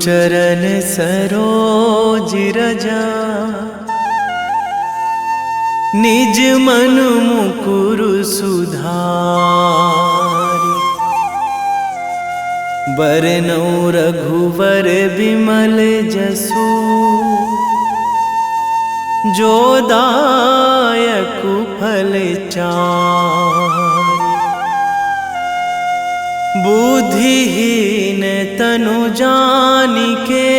चरण सरोज रजा, निज मन मुकुर सुधारि। बरनौ रघुवर बिमल जसु, जो दायक फल चारि। बुद्धिहीन तनु जानिके,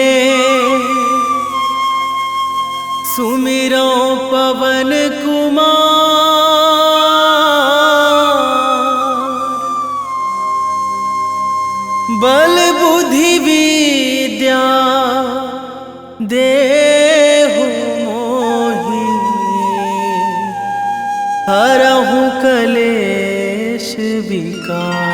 सुमिरो पवन कुमार। बल बुद्धि विद्या देहु मोहि, हरहु कलेश विकार।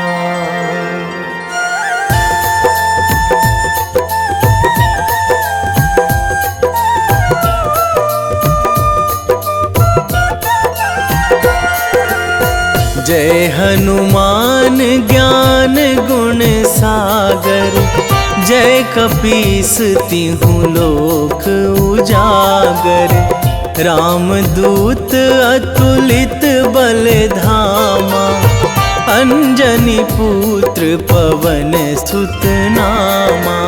जय हनुमान ज्ञान गुण सागर, जय कपीस तिहुँ लोक उजागर। रामदूत अतुलित बल धामा, अंजनी पुत्र पवन सुत नामा।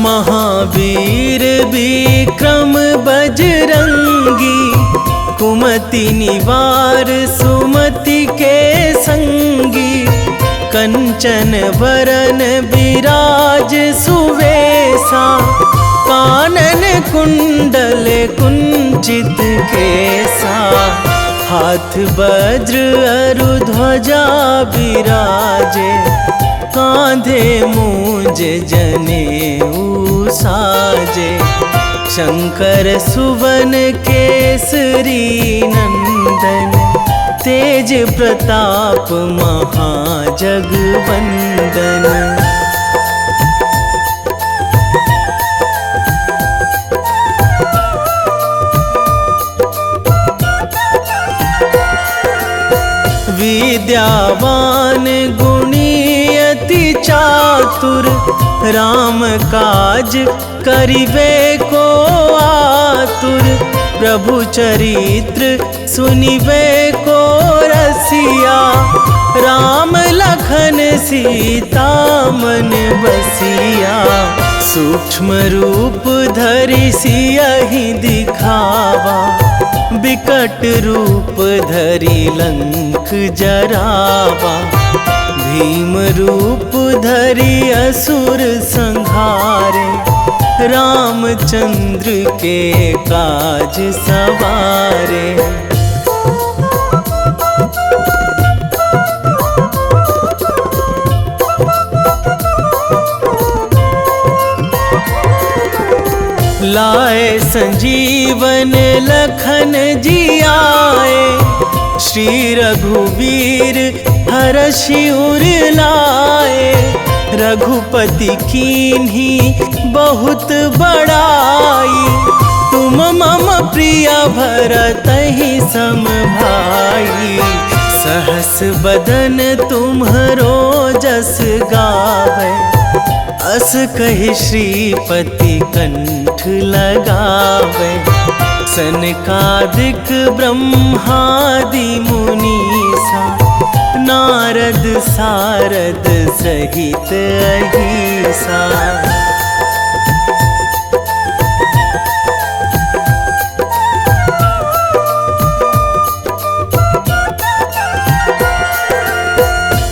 महावीर विक्रम बजरंगी, कुमति निवार सुमति के संगी। कंचन वरन विराज सुवेशा, कानन कुंडल कुंचित केसा। हाथ वज्र अरु ध्वजा बिराजे, कांधे मूंज जनेऊ साजे। शंकर सुवन केसरी नंदन, तेज प्रताप महाजगवंदन। विद्यावान गुणी अति चातुर, राम काज करिबे को आतुर। प्रभु चरित्र सुनिबे को रसिया, राम लखन सीता मन बसिया। सूक्ष्म रूप धरि सियहि दिखावा, बिकट रूप धरि लंक जरावा। भीम रूप धरि असुर संहारे, रामचंद्र के काज सवारे। लाए संजीवन लखन जियाए, श्री रघुवीर हरषि उर लाए। रघुपति कीन्ही बहुत बड़ाई, तुम मम प्रिय भरतहि सम भाई। सहस बदन तुम्हरो जस गावै, अस कहि श्रीपति कंठ लगावै। सनकादिक ब्रह्मादि मुनीसा, नारद सारद सहित अहिसा।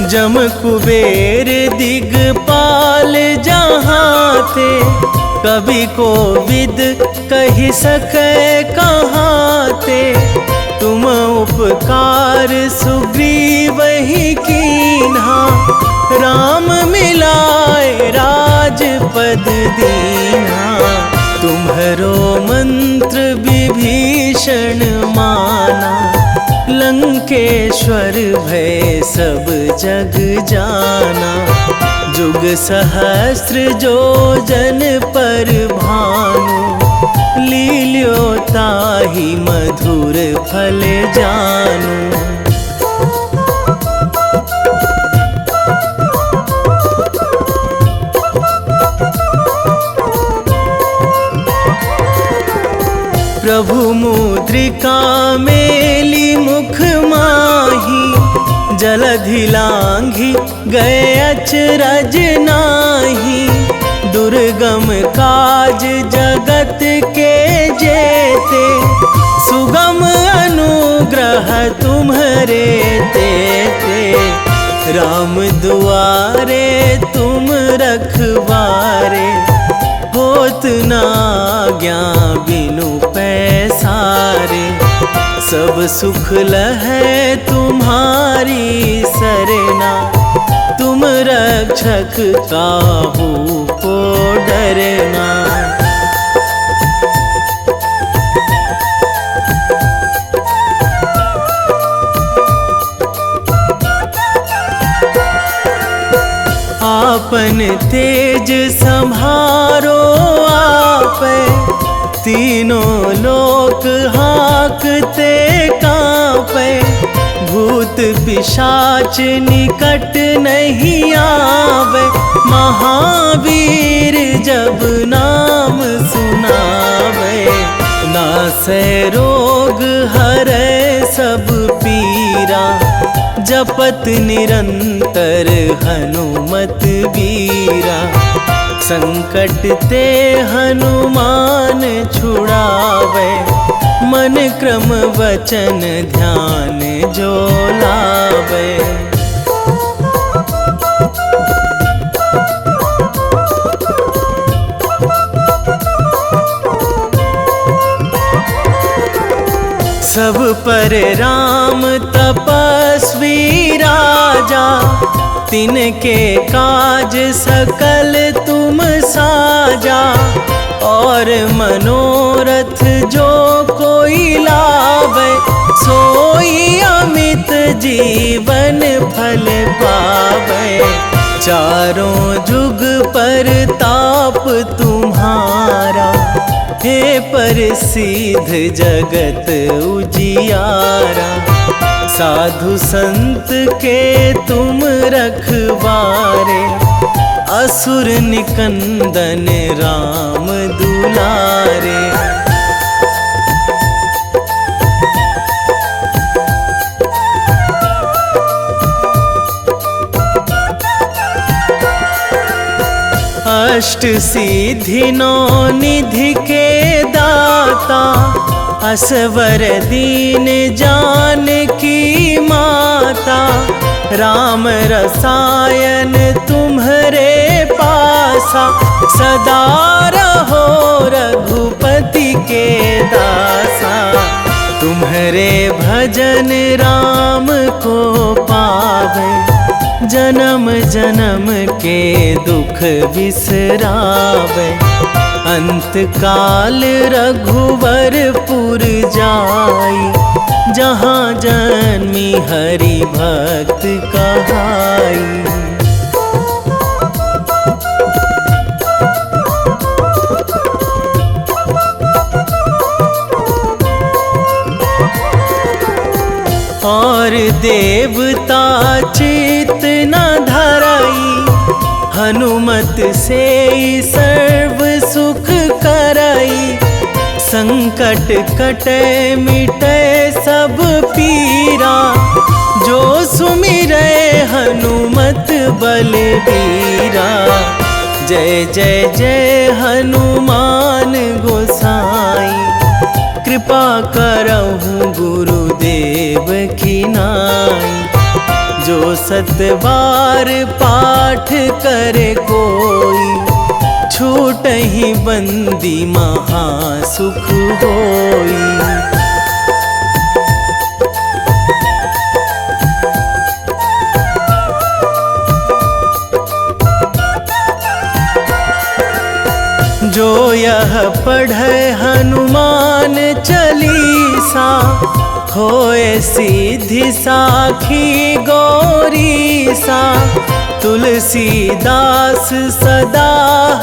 जम कुबेर दिगपाल जहाँ थे, कवि कोविद कहि सकै कहाँ ते। तुम उपकार सुग्रीवहि कीन्हा, राम मिलाए राजपद दीन्हा। तुम्हरो मंत्र विभीषण माना, लंकेश्वर भय सब जग जाना। जुग सहस्त्र जो जन पर भानु, लील्यो ताहि मधुर फल जानू। प्रभु मुद्रिका मेली मुख माही, जलधि लांघी गए अचरज नाही। दुर्गम काज जगत के जेते, सुगम अनुग्रह तुम्हरे तेते। राम दुआरे तुम रखवारे, होत ना आज्ञा बिनु पैसारे। सब सुख लहै तुम्हारी सरना, तुम रक्षक काहू को डरना। आपन तेज संभारो आपै, तीनों लोक हाकते कांपै। भूत पिशाच निकट नहीं आवे, महावीर जब नाम सुनावे। नासै रोग हरै सब पीरा, जपत निरंतर हनुमत बीरा। संकट ते हनुमान छुड़ावे, मन क्रम वचन ध्यान जो लावे। सब पर राम तपस्वी राजा, तिनके काज सकल तुम साजा। और मनोरथ जो कोई लावे, सोई अमित जीवन फल पावे। चारों जुग पर ताप तुम्हारा, हे प्रसिद्ध जगत उजियारा। साधु संत के तुम रखवारे, असुर निकंदन राम दुलारे। अष्ट सिद्धि नौ निधि के दाता, असवर दीन जानकी माता। राम रसायन तुम्हरे पासा, सदा रहो रघुपति के दासा। तुम्हरे भजन राम को पावे, जन्म जन्म के दुख बिसरावे। अंत काल रघुवरपुर जाई, जहाँ जन्मी हरि भक्त कहाई। और देवता चित न धराई, हनुमत से सर्व सुख कराई। संकट कटे मिटे सब पीरा, जो सुमिरै हनुमत बलबीरा। जय जय जय हनुमान गोसाई, कृपा करहु गुरुदेव की नाई। जो सतबार पाठ करे कोई, छूटहि बंदी महासुख होई। जो यह पढ़े हनुमान चालीसा, होए सीधी साखी गौरीसा। तुलसीदास सदा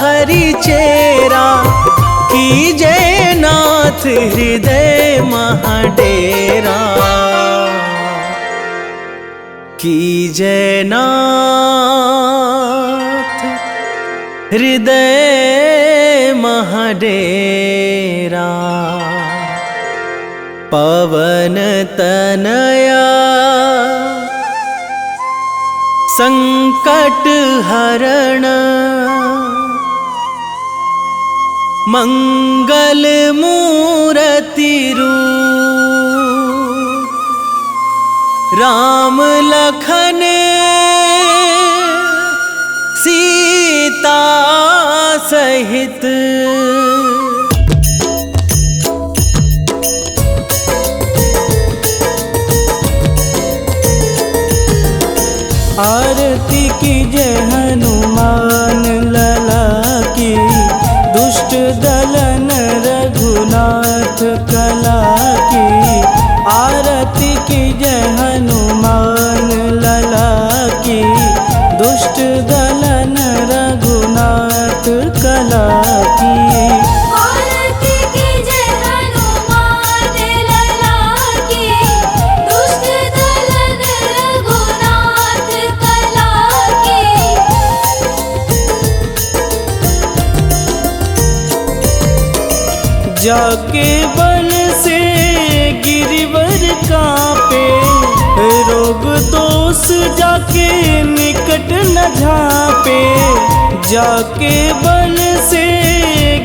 हरि चेरा, कीजे नाथ हृदय महाडेरा, कीजे नाथ हृदय महाडेरा। पवन तनया संकट हरण, मंगल मूर्ति रूप, राम लखन सीता सहित। आरती कीजे हनुमान लला की, दुष्ट दलन रघुनाथ कला की। आरती कीजे हनुमान लला की, दुष्ट दलन रघुनाथ कला की। आरती कीजे हनुमान लला की, दुष्ट दलन रघुनाथ कला की। जाके बल से गिरिवर कांपे, रोग दोष जाके निकट न झापे। जाके बल से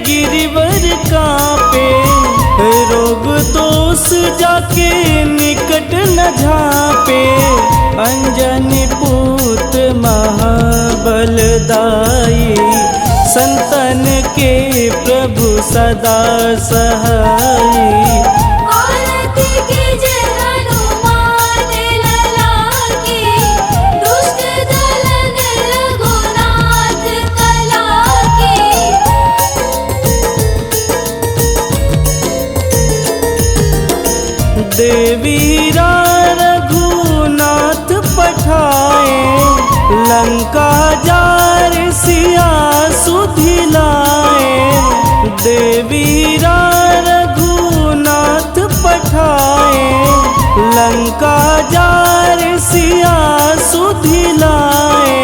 गिरिवर कांपे, रोग दोष जाके निकट न झापे। अंजनी पूत महाबलदाई, संतन के प्रभु सदा सहाई। आरती कीजे हनुमान लला की, दुष्ट दलन रघुनाथ कला की। देवीरा रघुनाथ पठाए, लंका जार सिया सुधिलाए। देवीरा रघुनाथ पठाए, लंका जार सिया सुधिलाए।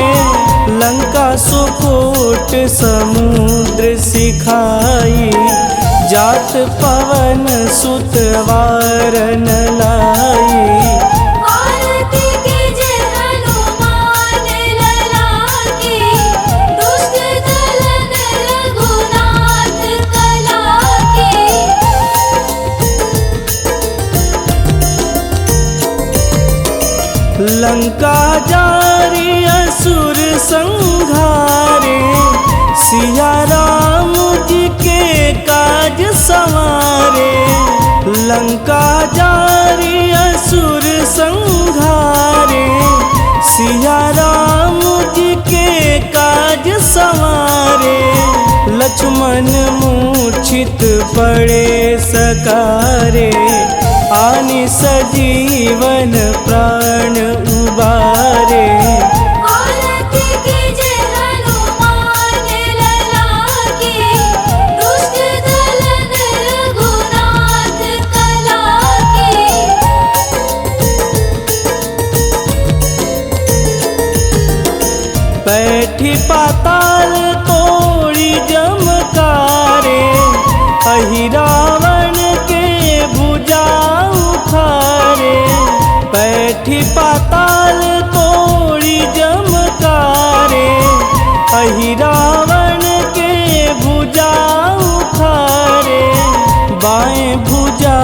लंका सुकोट समुद्र सिखाई, जात पवन सुत वारन लाई। आरती कीजे हनुमान लला की, दुष्ट दलन रघुनाथ कला की। लंका जारी असुर संघारे, सिया राम जी के काज संवारे। लंका जारी असुर संघारे, सिया राम जी के काज संवारे। लक्ष्मण मूर्छित पड़े सकारे, आनि सजीवन प्राण उबारे। आरती कीजे हनुमान लला की, दुष्ट दलन रघुनाथ कला की। बैठी पाताल तोड़ी जमकारे, अहि रावण के भुजा उखारे। बैठी पाताल तोड़ी जमकारे, अहि रावण के भुजा उखारे। बाएं भुजा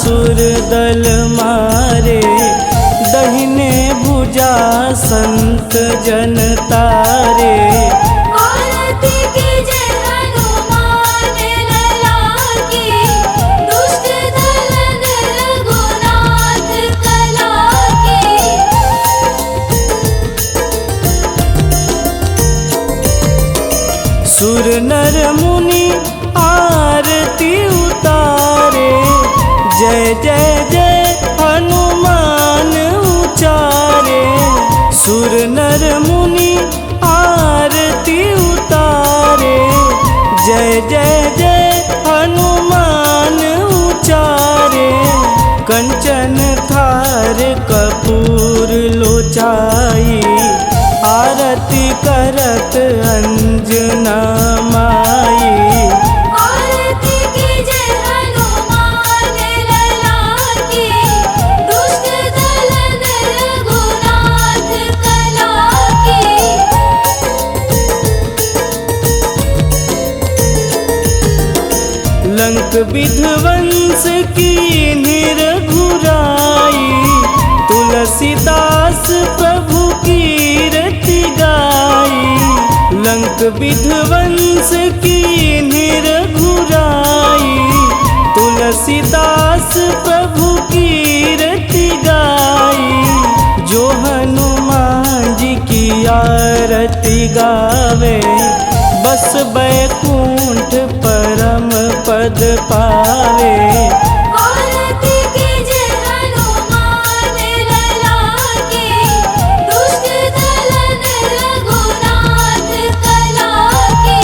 सुर दल मारे, दहिने भुजा संत जन तारे। आरती कीजे हनुमान लला की, दुष्ट दलन रघुनाथ कला की। सुर नर मुनि आरती उतारे, जय जय जय हनुमान उचारे। सुर नर मुनि आरती उतारे, जय जय जय हनुमान उचारे, कंचन थार कपूर लोचाई, आरती करत अंजना माई। आरती कीजे हनुमान लला की, दुष्ट दलन रघुनाथ कला की। लंक विध्वंस की निरघुराई, तुलसीदास प्रभु कीरति गाई। लंक विध्वंस की निरघुराई, तुलसीदास प्रभु कीरति गाई। जो हनुमान जी की आरती गावे, बस बैकुंठ परम पद पावे। आरती कीजे हनुमान लला की, दुष्ट दलन रघुनाथ कला की।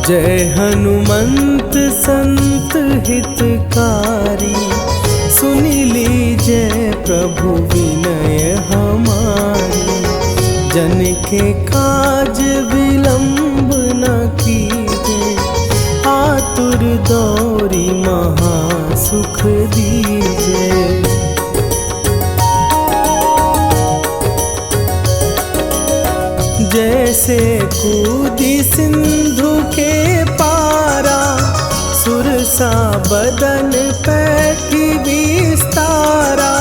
जय हनुमंत संत हितकारी, सुनि लीजय प्रभु विनय हमारी। जन के काज विलंब न कीजे, आतुर दौरी महा सुख दीजे। जैसे कूदी सिंधु के पारा, सुरसा बदन पैठी विस्तारा।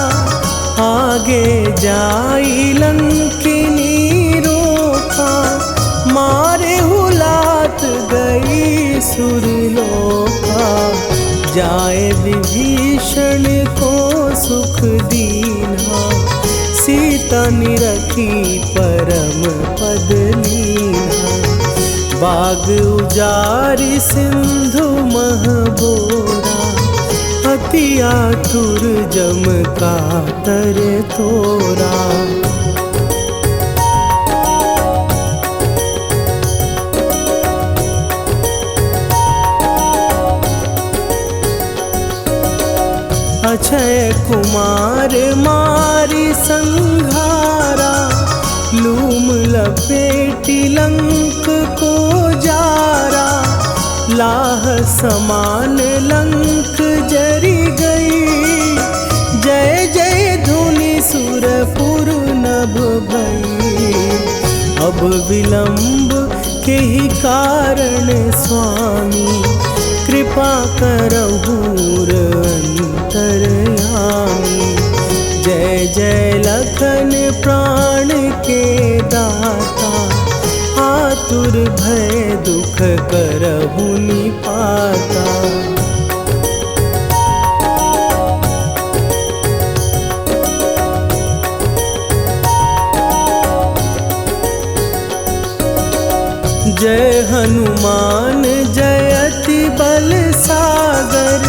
आगे जाई लंकिनी रोका, मारे हुलात गई सुरलोका। जाए विभीषण को सुख दीना, सीता निरखी परम पद लीना। बाग उजारि सिंधु महबोरा, अति आतुर जम कातर तोरा। अक्षय कुमार मारी संघारा, लूम लपेटी लंक को जारा। लाह समान लंक जरी गई, जय जय धुनि सुरपुर नभ भई। अब विलंब के ही कारण स्वामी, कृपा करहु अंतरयामी। जय जय लखन प्राण के दाता, आतुर भय दुख करहु निपाता। जय हनुमान जयति बल सागर,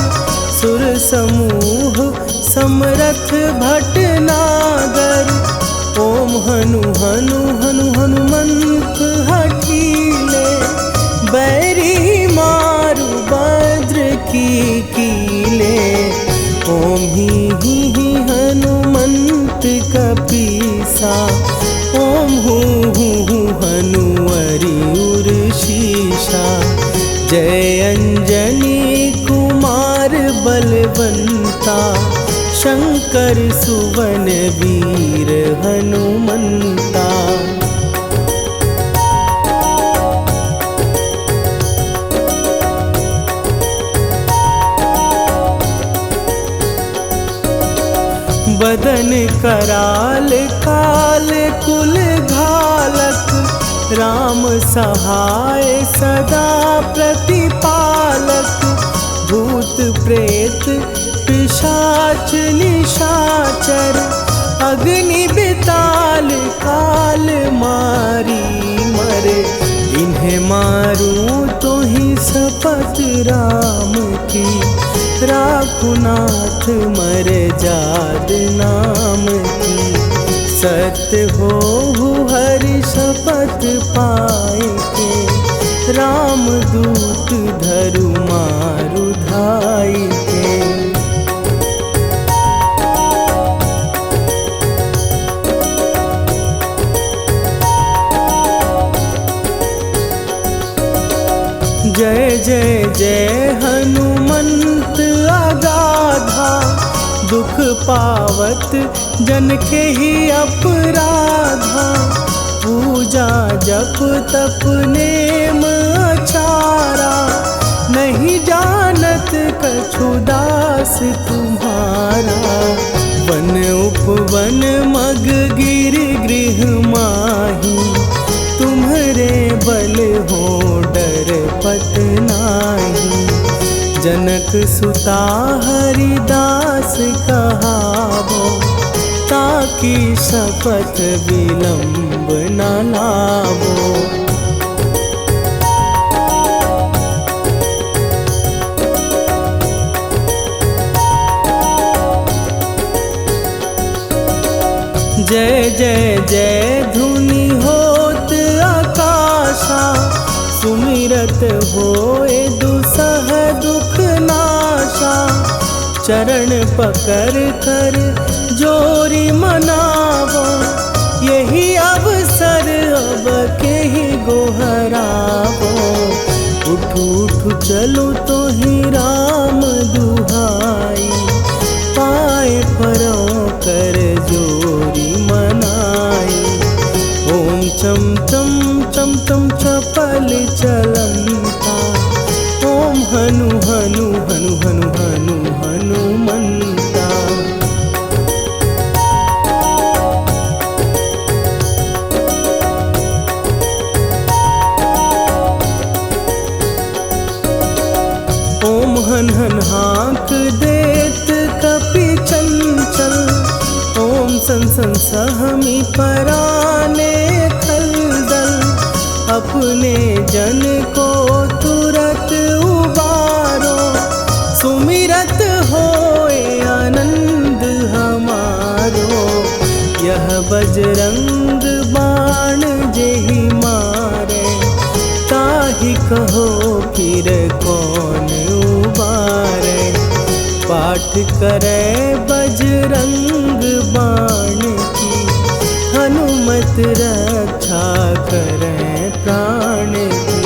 सुर समूह समरथ भटनागर। ओम हनु हनु हनु हनुमंत हठीले, बैरी मारु भद्र की कीले। ओम ही हनुमंत कपीसा, ओम हूँ हनुमरि उर्शीषा। जय अंजनी कुमार बलवंता, शंकर सुवन वीर हनुमंता। बदन कराल काल कुल घालक, राम सहाय सदा प्रतिपालक। भूत प्रेत पिशाच निशाचर, अग्नि बिताल काल मारी मरे, इन्हें मारूं तो ही शपथ राम की, राखुनाथ मरे जाद नाम की। सत्य हो हरि शपथ पाए के, राम दूत धरु मारु धाई के। जय जय जय हनुमंत अगाधा, दुख पावत जन के ही अपराधा। पूजा जप तप नेम अचारा, नहीं जानत कछु दास तुम्हारा। वन उपवन मग गिर गृह माही, तुम्हारे बल हो डर पत नाही। जनक सुता हरिदास कहावो, ताकि शपथ विलंब न लावो। जय जय जय धुनि होत आकाशा, सुमिरत होए दुसह दुख नाशा। चरण पकड़ कर जोरी मनावो, यही अवसर अब के ही गोहरावो। उठू उठू चलो तो ही राम दुहाई, पाए परों कर जोरी मनाई। ओम चम चम चम चम चपल चलंता, ओम हनु हनु हनु हनु हनु हनुमंता। ओम हन हन हाँक देत कपि चंचल, ओम सन सन सहमी पराने खलदल। अपने जन को तुरत उबारो, सुमिरत होए आनंद हमारो। यह बजरंग बाण जेहि मारे, ताहि कहो फिर कौन उबारे। पाठ करे बजरंग बाण की, हनुमत रक्षा करे प्राण की।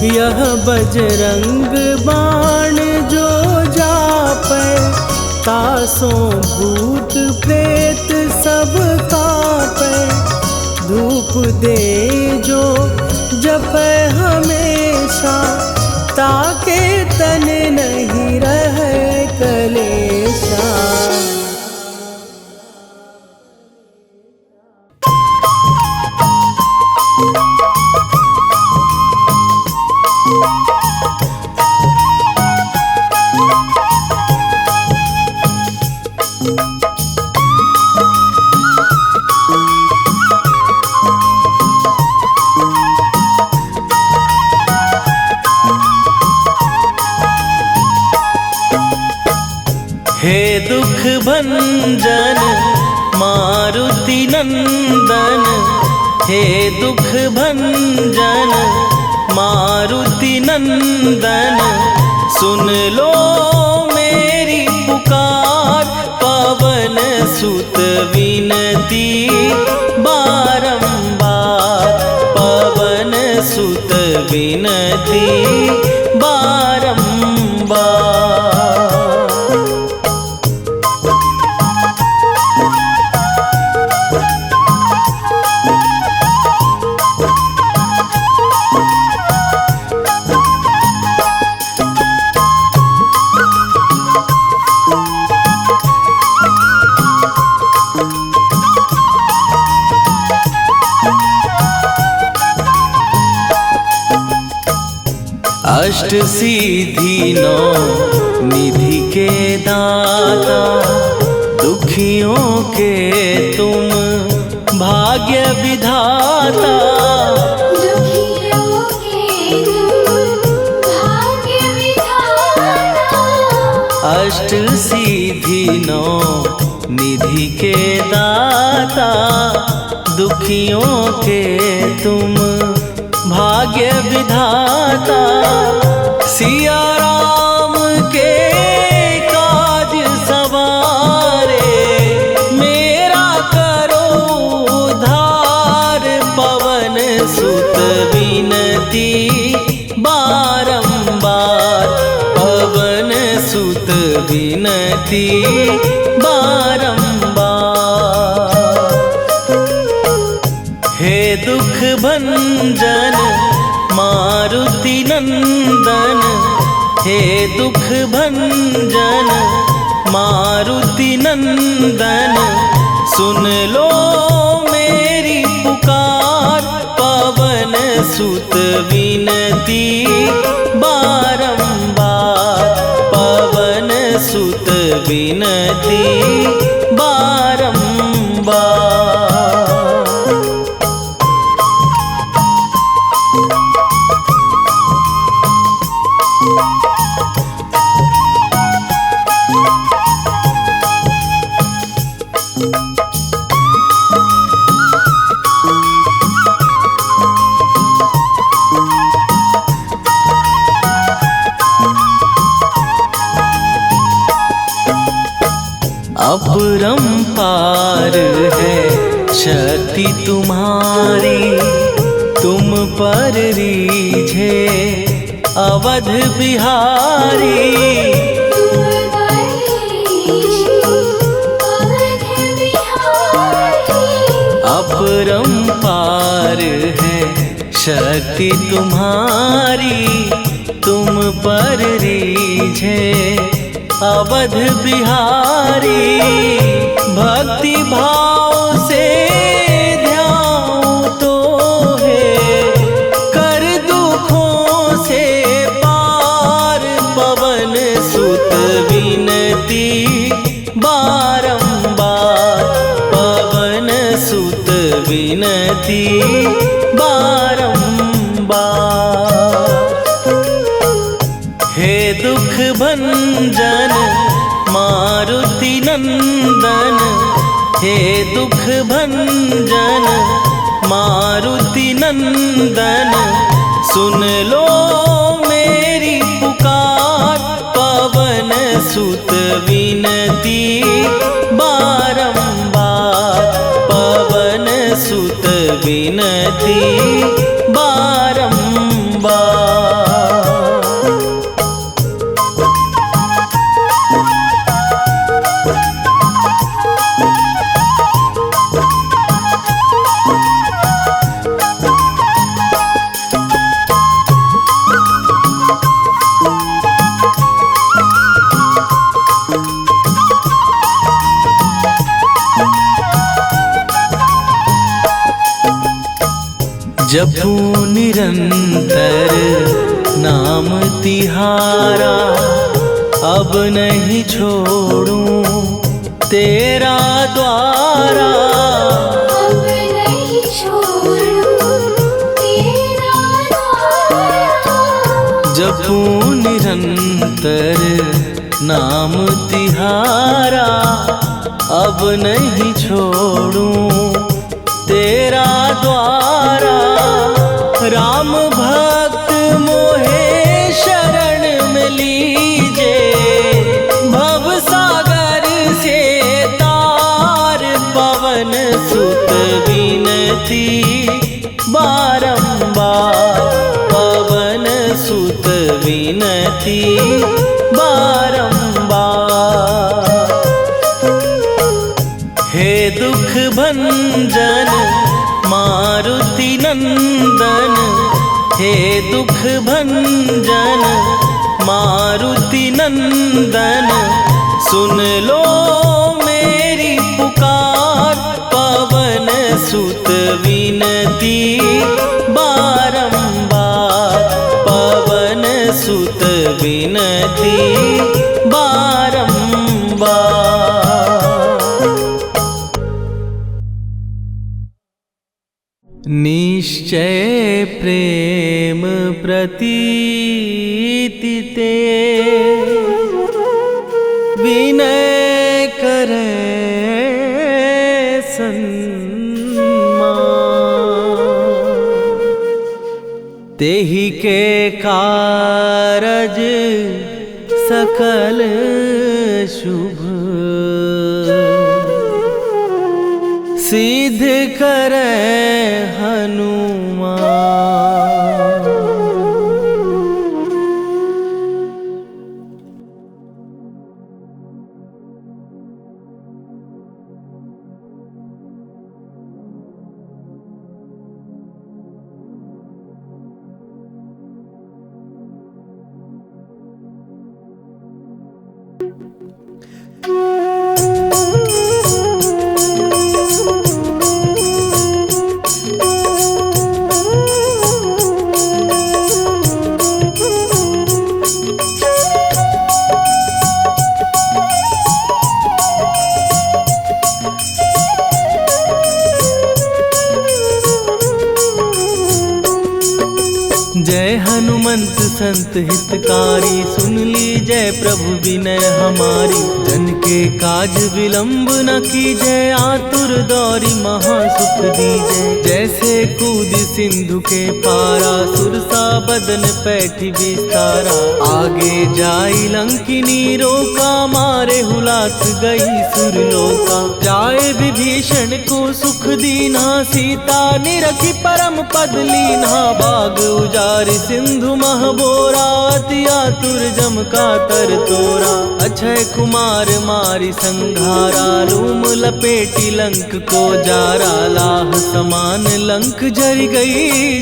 यह बजरंग बाण जो जापै, तासों भूत प्रेत सब कापै। धूप दे जो जपै हमेशा, ताके तन नहीं रहे कलेशा। हे दुख भंजन मारुति नंदन, हे दुख भंजन मारुति नंदन। सुन लो मेरी पुकार, पवन सुत विनती बारंबार। पवन सुत विनती बारंबार। अष्ट सिद्धि नौ निधि के दाता, दुखियों के तुम भाग्य विधाता। दुखियों के तुम भाग्य विधाता। अष्ट सिद्धि नौ निधि के दाता, दुखियों के तुम भाग्य विधाता। सिया राम के काज सवारे, मेरा करो उद्धार। पवन सुत विनती बारंबार, पवन सुत विनती बारंबार। हे दुख भंजन मारुति नंदन, हे दुख भंजन मारुति नंदन। सुन लो मेरी पुकार, पवन सुत विनती बारंबार, पवन सुत विनती बारंबार। अपरंपार है शक्ति तुम्हारी, तुम पर रीझे अवध बिहारी। अपरंपार है शक्ति तुम्हारी, तुम पर रीझे अवध बिहारी। भक्ति भाव से ध्यान तो है, कर दुखों से पार। पवन सुत विनती बारंबार, पवन सुत विनती बारंबार। हे दुख भंजन मारुति नंदन, हे दुख भंजन मारुति नंदन। सुन लो मेरी पुकार, पवन सुत विनती बारंबार, पवन सुत विनती बारंबार। जपू निरंतर नाम तिहारा, अब नहीं छोड़ूं तेरा द्वारा। अब नहीं छोड़ूं तेरा द्वारा। जपू निरंतर नाम तिहारा, अब नहीं छोड़ूं तेरा द्वारा। राम भक्त मोहे शरण में लीजे, भव सागर से तार। पवन सुत विनती बारंबार, पवन सुत विनती बारंबार। हे दुख भंजन मारुति नंदन, हे दुख भंजन मारुति नंदन। सुन लो मेरी पुकार, पवन सुत विनती बारंबार, पवन निश्चय प्रेम प्रतीति ते विनय करे तेहि के कारज सकल शुभ सिद्ध करे हनुमान। जय हनुमंत संत हितकारी, सुन ली जय प्रभु विनय हमारी। जन के काज विलंब न कीजय, आतुर दौरी महासुख दीजय। जैसे कूद सिंधु के पारा, सुरसा बदन पैठी विस्तारा। आगे जाई लंकिनी रोका, मारे हुलाक गई सुरलोका। जाए विभीषण को सुख दीना, सीता निरखी परम पद लीना। बाग उजारि सिंधु महबोरा, अति आतुर जम का तर तोरा। अक्षय कुमार मारी संघारा, लूम लपेटी लंक को जारा। लाह समान लंक जर गई,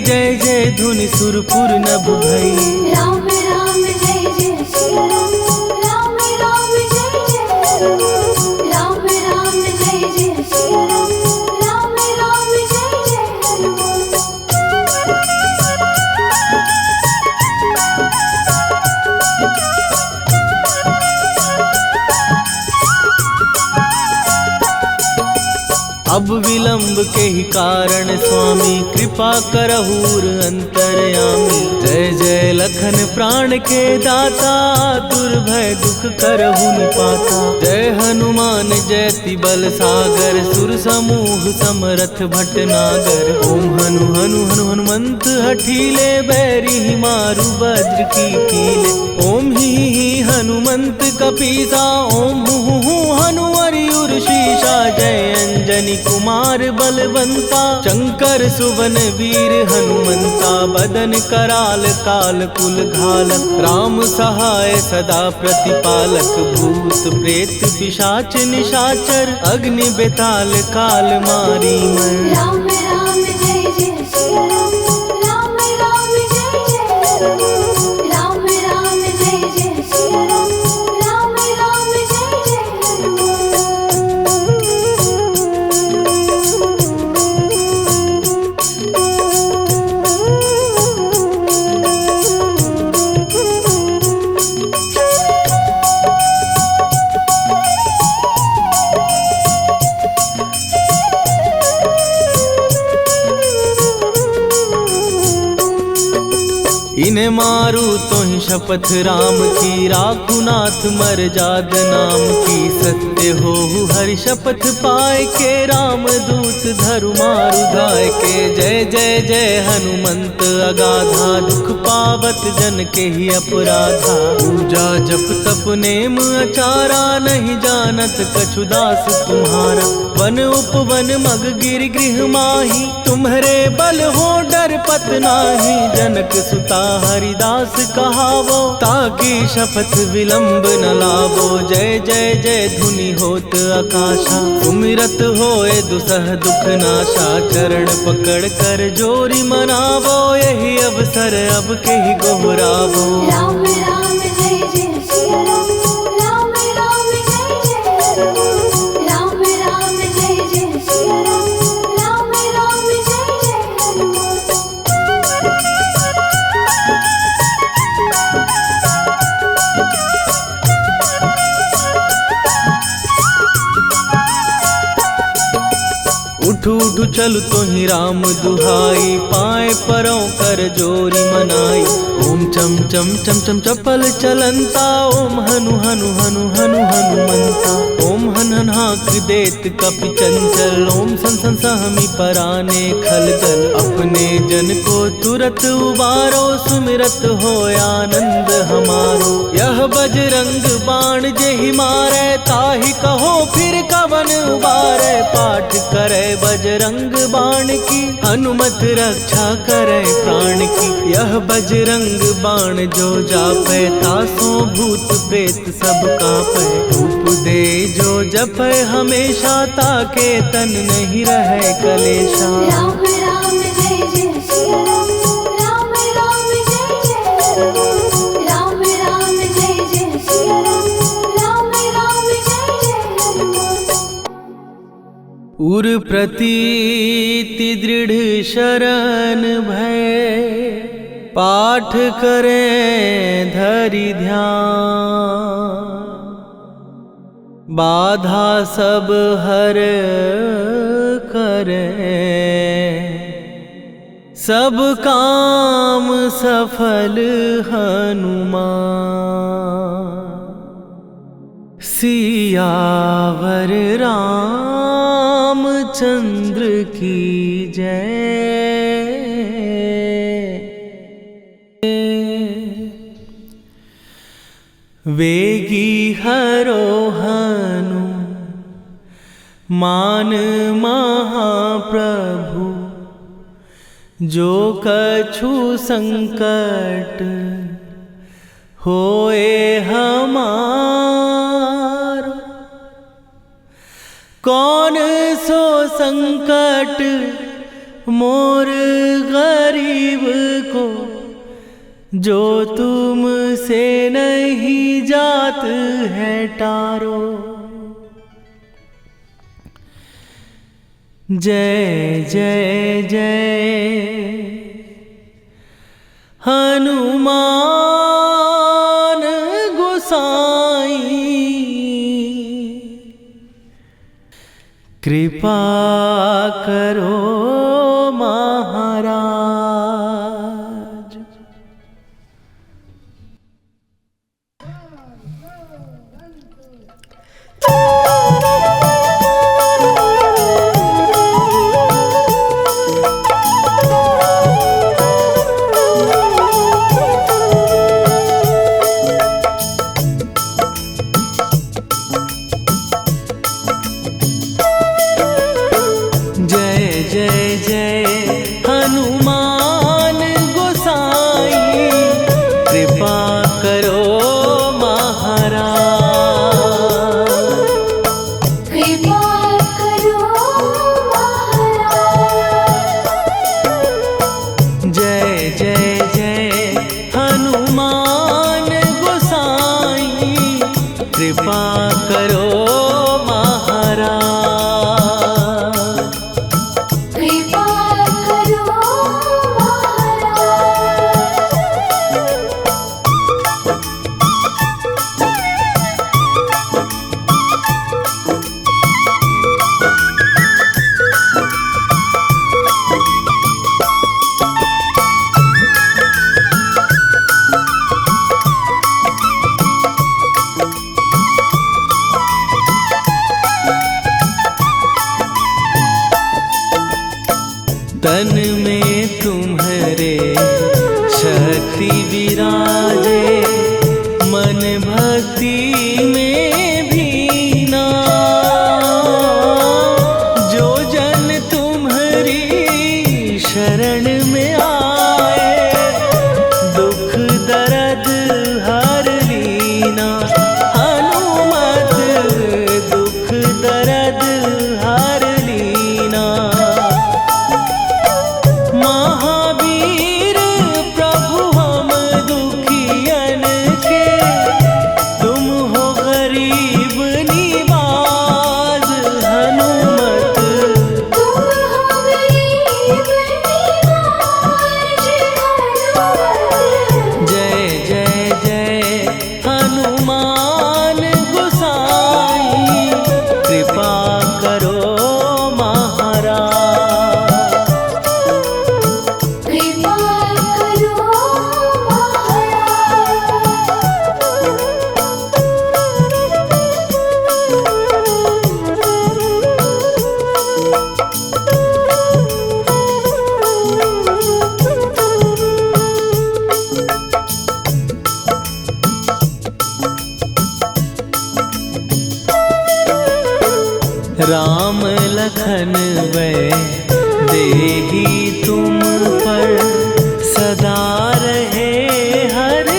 जय जय धुनि सुरपुर नभ भई। राम राम जय जय श्री राम, राम राम जय जय राम। राम राम जय जय श्री राम, राम राम जय जय हनुमान। अब विलंब के ही कारण स्वामी, कृपा करहूर अंतरयामी। जय जय लखन प्राण के दाता, दुर्भय दुख करहु निपाता। जय हनुमान जयति बल सागर, सुर समूह समरथ भटनागर। ओम हनु हनु हनु हनुमंत हठीले, बैरी मारु वज्र की कीले। ओम ही हनुमंत कपीसा, ओम हु हनुमरि उर्शीषा। जय अंजनी कुमार बलवंता, शंकर सुवन वीर हनुमंता। बदन कराल काल कुल घालक, राम सहाय सदा प्रतिपालक। भूत प्रेत पिशाच निशाचर, अग्नि बेताल काल मारी मर। राम राम जय जय श्री राम, राम राम जय जय राम। राम राम जय जय श्री राम, राम राम जय जय हनुमान। इन्हें मारू तो ही शपथ राम की, राखू नाथ मर जाद नाम की। सत्य हो हरि शपथ पाए के, राम दूत धरु मारु धाय के। जय जय जय हनुमंत अगाधा, दुख पावत जन के ही अपराधा। पूजा जप तप नेम अचारा, नहीं जानत कछु दास तुम्हारा। वन उपवन मग गिर गृह माही, तुम्हारे बल हो डर पत नाही। जनक सुता हरिदास कहावो, ताकि शपथ विलंब न लावो। जय जय जय धुनि होत आकाशा, सुमिरत होए दुसह दुख नाशा। चरण पकड़ कर जोरी मनावो, यही अवसर अब के ही गोहरावो। राम राम जय जय श्री राम, राम राम जय जय राम। राम राम जय जय श्री राम, राम राम जय जय हनुमान। उठ उठ उठ चल तो ही राम दुहाई, पाए परों कर जोरी मनाई। ओम चम चम चम चम चपल चलंता, ओम हनु हनु हनु हनु हनुमंता। ओम हन हन हाक देत कपि चंचल, ओम सन सन सहमी पराने खलदल। अपने जन को तुरत उबारो, सुमिरत हो आनंद हमारो। यह बजरंग बाण जेहि मारे, ताहि कहो फिर कवन उबारे। पाठ करे बजरंग बाण की, हनुमत रक्षा करे प्राण की। यह बजरंग बाण जो जापै, तासों भूत प्रेत सब कापै। धूप दे जो जपै हमेशा, ताके तन नहीं रहे कलेशा। राम राम जय जय सिया राम, राम राम जय जय हनुमान। राम राम जय जय सिया राम, राम राम जय जय हनुमान। उर प्रतीति दृढ़ शरण भय, पाठ करें धरि ध्यान। बाधा सब हर करें, सब काम सफल हनुमान। सियावर रामचंद्र की जय। वेगी हरोहनु मान महाप्रभु, जो कछु संकट होए हमारो। कौन सो संकट मोर गरीब को, जो तुम से नहीं जात है टारो। जय जय जय हनुमान गोसाई, कृपा करो महाराज। कृपा करो महाराज। कृपा करो तन में तुम्हारे शक्ति विराजे, मन भक्ति में भीना। जो जन तुम्हारी शरण में आए, दुख दर्द हर लीना। हनुमत दुख दर्द हर लीना। महावीर प्रभु हम दुखी राम लखन वै देही तुम पर सदा रहे हर